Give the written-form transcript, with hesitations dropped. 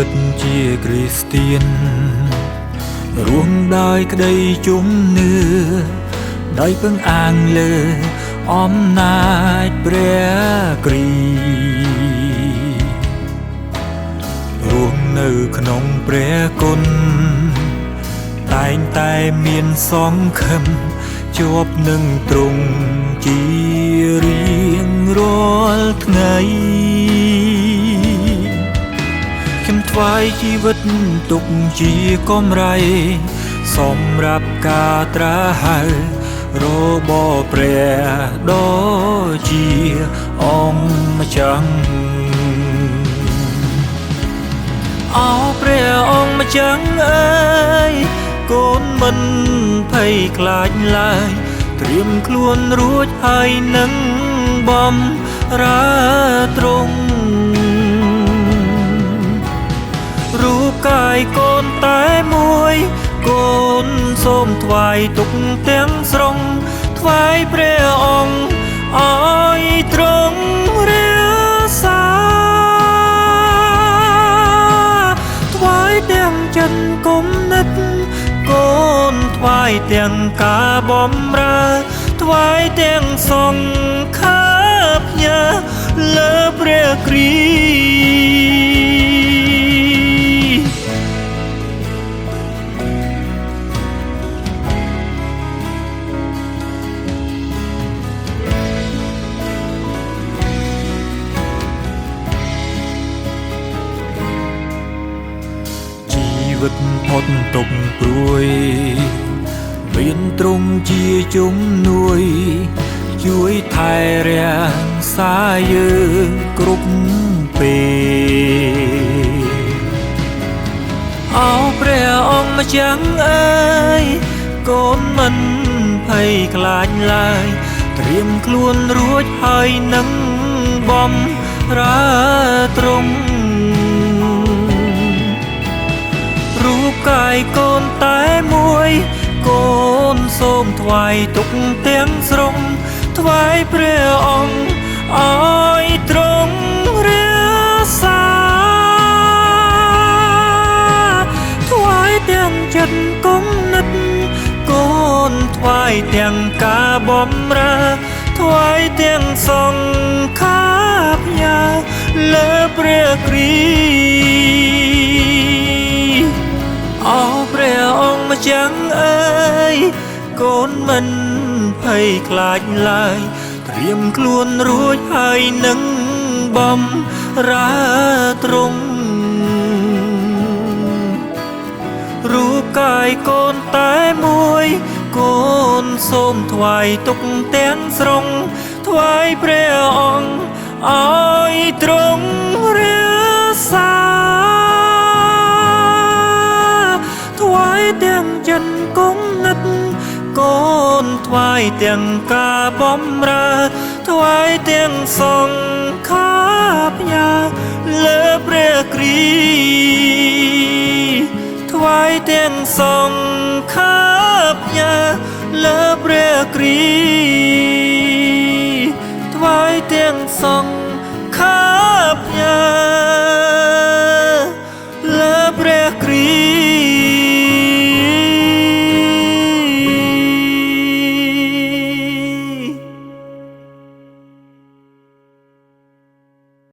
វិតជាគ្រីស្ទៀនរួមដោយក្តីជំនឿដោយពឹងអាងលើអំណាចព្រះគ្រីរួមនៅក្នុងព្រះគុណតែងតែមានសង្ឃឹមជាប់នឹងទ្រង់ជារៀងរាល់ថ្ងៃខ្ញុំថ្វាយជីវិតទុកជាកម្រៃសម្រាប់ការត្រាស់ហៅរបស់ព្រះដ៏ជាអង្គម្ចាស់អោព្រះអង្គម្ចាស់អើយកូនមិនភ័យខ្លាចឡើយត្រៀមខ្លួនរួចហើយនឹងបំរើទ្រង់រូបកាយកូនតែមួយកូនសូមថ្វាយទុកទាំងស្រុងថ្វាយព្រះអង្គឲ្យទ្រង់រាសាថ្វាយទាំងចិត្តគំនិតកូនថ្វាយទាំងការបម្រើថ្វាយទាំងសង្ឃាផ្ញើលើព្រះគ្រីវិតផុតទុកព្រួយមានទ្រង់ជាជំនួយជួយថែរក្សាយើងគ្រប់ពេលអោព្រះអង្គម្ចាស់អើយកូនមិនភ័យខ្លាចឡើយត្រៀមខ្លួនរួចហើយនឹងបំរើទ្រង់រូបកាយកូនតែមួយកូនសូមថ្វាយទុកទាំងស្រុងថ្វាយព្រះអង្គឲ្យទ្រង់រាសាថ្វាយទាំងចិត្តគំនិតកូនថ្វាយទាំងការបម្រើថ្វាយទាំងសង្ឃាផ្ញើលើព្រះគ្រីអោព្រះអង្គម្ចាស់អើយកូនមិនភ័យខ្លាចឡើយត្រៀមខ្លួនរួចហើយនឹងបំរើទ្រង់រូបកាយកូនតែមួយកូនសូមថ្វាយទុកទាំងស្រុងថ្វាយព្រះអង្គឲ្យទ្រង់រាសាថ្វាយទាំងចិត្តគំនិតកូនថ្វាយទាំងការបម្រើថ្វាយទាំងសង្ឃាផ្ញើលើព្រះគ្រីថ្វាយទាំងសង្ឃាផ្ញើលើព្រះគ្រី